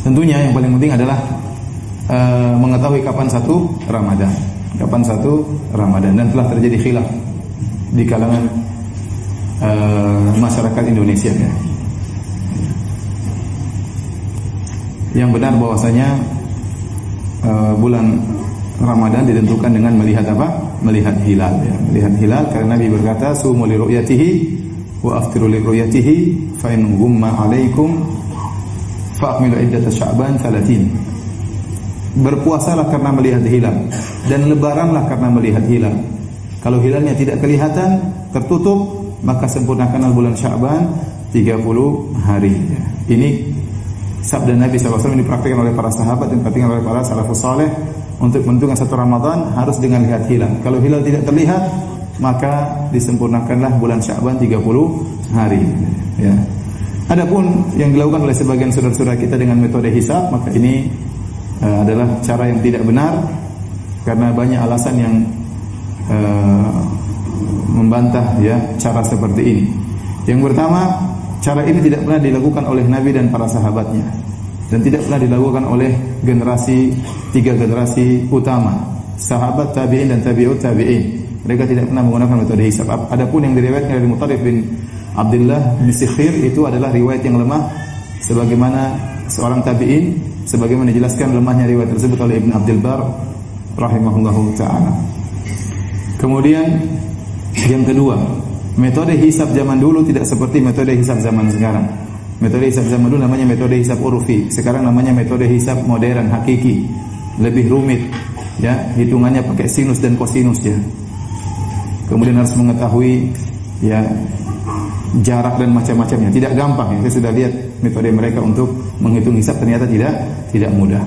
Tentunya yang paling penting adalah mengetahui kapan satu Ramadan. Kapan satu Ramadan, dan telah terjadi khilaf di kalangan masyarakat Indonesia ya. Yang benar bahwasanya bulan Ramadan ditentukan dengan melihat apa? Melihat hilal ya. Melihat hilal karena Nabi berkata, "Sumu li ru'yatihi wa aftiru li ru'yatihi fa in ghumma 'alaikum fa'akmilu iddata Sya'ban 30." Berpuasalah karena melihat hilal dan lebaranlah karena melihat hilal. Kalau hilalnya tidak kelihatan, tertutup, maka sempurnakanlah bulan Sya'ban 30 hari. Ini sabda Nabi SAW dipraktikkan oleh para sahabat dan dipraktikkan oleh para salafus saleh untuk menentukan satu Ramadan harus dengan lihat hilal. Kalau hilal tidak terlihat, maka disempurnakanlah bulan Sya'ban 30 hari. Ya. Adapun yang dilakukan oleh sebagian saudara-saudara kita dengan metode hisab, maka ini adalah cara yang tidak benar karena banyak alasan yang membantah ya cara seperti ini. Yang pertama, cara ini tidak pernah dilakukan oleh Nabi dan para sahabatnya, dan tidak pernah dilakukan oleh tiga generasi utama, sahabat, tabi'in dan tabi'ut tabi'in. Mereka tidak pernah menggunakan metode hisab. Adapun yang diriwayatkan dari Mutarrif bin Abdullah bin Sikhir itu adalah riwayat yang lemah, sebagaimana seorang tabi'in, sebagaimana dijelaskan lemahnya riwayat tersebut oleh Ibn Abdul Bar rahimahullahu ta'ala. Kemudian yang kedua, metode hisab zaman dulu tidak seperti metode hisab zaman sekarang. Metode hisab zaman dulu namanya metode hisab urfi, sekarang namanya metode hisab modern hakiki, lebih rumit ya, hitungannya pakai sinus dan kosinus ya. Kemudian harus mengetahui ya jarak dan macam-macamnya, tidak gampang ya. Saya sudah lihat metode mereka untuk menghitung hisab, ternyata tidak mudah.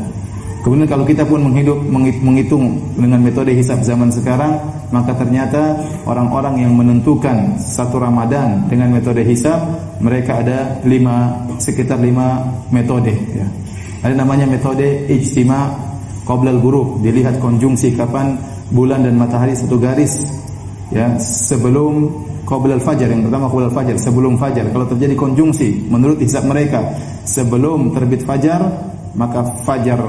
Kemudian kalau kita pun menghitung dengan metode hisab zaman sekarang, maka ternyata orang-orang yang menentukan satu Ramadan dengan metode hisab, mereka ada sekitar 5 metode ya. Ada namanya metode ijtima' qabla al-ghurub, dilihat konjungsi kapan bulan dan matahari satu garis ya, sebelum qabla al-fajr, yang pertama qabla al-fajr, sebelum fajar. Kalau terjadi konjungsi menurut hisab mereka sebelum terbit fajar, maka fajar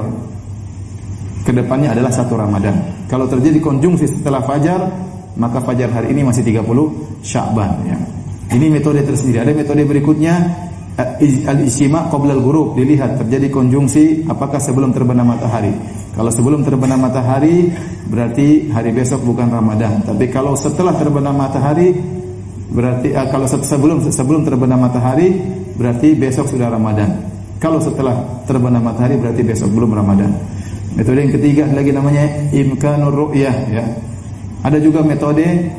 kedepannya adalah satu Ramadan. Kalau terjadi konjungsi setelah fajar, maka fajar hari ini masih 30 Sya'ban ya. Ini metode tersendiri. Ada metode berikutnya al-ijtima' qabla al-ghurub, dilihat terjadi konjungsi apakah sebelum terbenam matahari. Kalau sebelum terbenam matahari berarti hari besok bukan Ramadan. Tapi kalau setelah terbenam matahari berarti kalau sebelum terbenam matahari berarti besok sudah Ramadan. Kalau setelah terbenam matahari berarti besok belum Ramadan. Metode yang ketiga lagi namanya imkanur ru'yah ya. Ada juga metode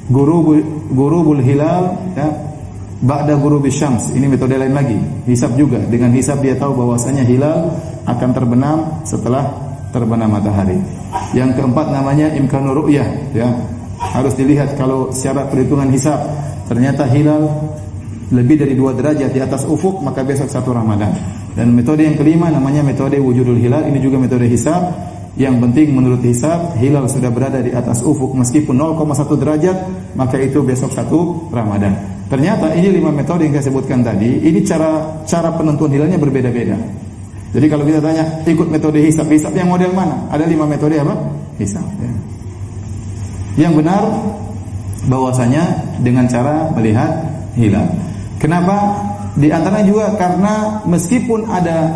ghurubul hilal ya, ba'da ghurubis syams. Ini metode lain lagi. Hisab juga. Dengan hisab dia tahu bahwasanya hilal akan terbenam setelah terbenam matahari. Yang keempat namanya imkanur ru'yah ya. Harus dilihat kalau secara perhitungan hisab ternyata hilal lebih dari 2 derajat di atas ufuk, maka besok satu Ramadan. Dan metode yang kelima namanya metode wujudul hilal. Ini juga metode hisab. Yang penting menurut hisab hilal sudah berada di atas ufuk meskipun 0,1 derajat, maka itu besok satu Ramadan. Ternyata ini 5 metode yang saya sebutkan tadi. Ini cara penentuan hilalnya berbeda-beda. Jadi kalau kita tanya ikut metode hisab yang model mana? Ada 5 metode apa? Hisab ya. Yang benar bahwasanya dengan cara melihat hilal. Kenapa? Di antaranya juga karena meskipun ada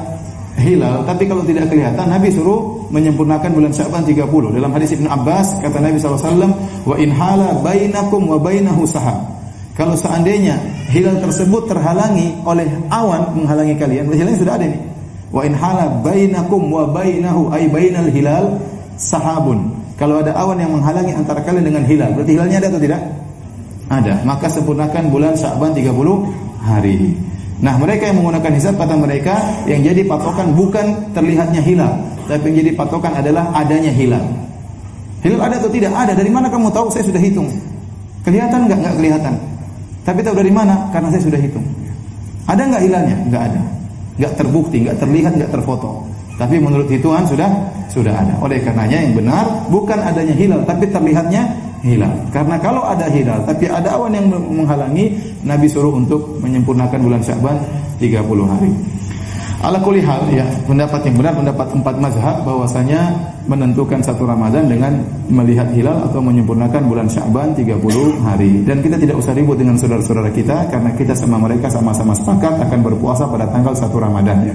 hilal, tapi kalau tidak kelihatan, Nabi suruh menyempurnakan bulan Sya'ban 30. Dalam hadis Ibnu Abbas kata Nabi SAW, wa in hala bainakum wa bainahu sahab. Kalau seandainya hilal tersebut terhalangi oleh awan menghalangi kalian, hilalnya sudah ada nih. Wa in hala bainakum wa bainahu ay bainal hilal sahabun. Kalau ada awan yang menghalangi antara kalian dengan hilal, berarti hilalnya ada atau tidak? Ada. Maka sempurnakan bulan Sya'ban 30 hari. Nah, mereka yang menggunakan hisab, kata mereka, yang jadi patokan bukan terlihatnya hilal, tapi yang jadi patokan adalah adanya hilal. Hilal ada atau tidak? Ada. Dari mana kamu tahu? Saya sudah hitung. Kelihatan enggak? Enggak kelihatan. Tapi tahu dari mana? Karena saya sudah hitung. Ada enggak hilalnya? Enggak ada. Enggak terbukti, enggak terlihat, enggak terfoto. Tapi menurut hitungan sudah ada. Oleh karenanya yang benar bukan adanya hilal, tapi terlihatnya hilal. Karena kalau ada hilal tapi ada awan yang menghalangi, Nabi suruh untuk menyempurnakan bulan Sya'ban 30 hari. Ala kulli hal ya, pendapat yang benar pendapat 4 mazhab bahwasanya menentukan satu Ramadan dengan melihat hilal atau menyempurnakan bulan Sya'ban 30 hari. Dan kita tidak usah ribut dengan saudara-saudara kita karena kita sama mereka sama-sama sepakat akan berpuasa pada tanggal 1 Ramadan ya.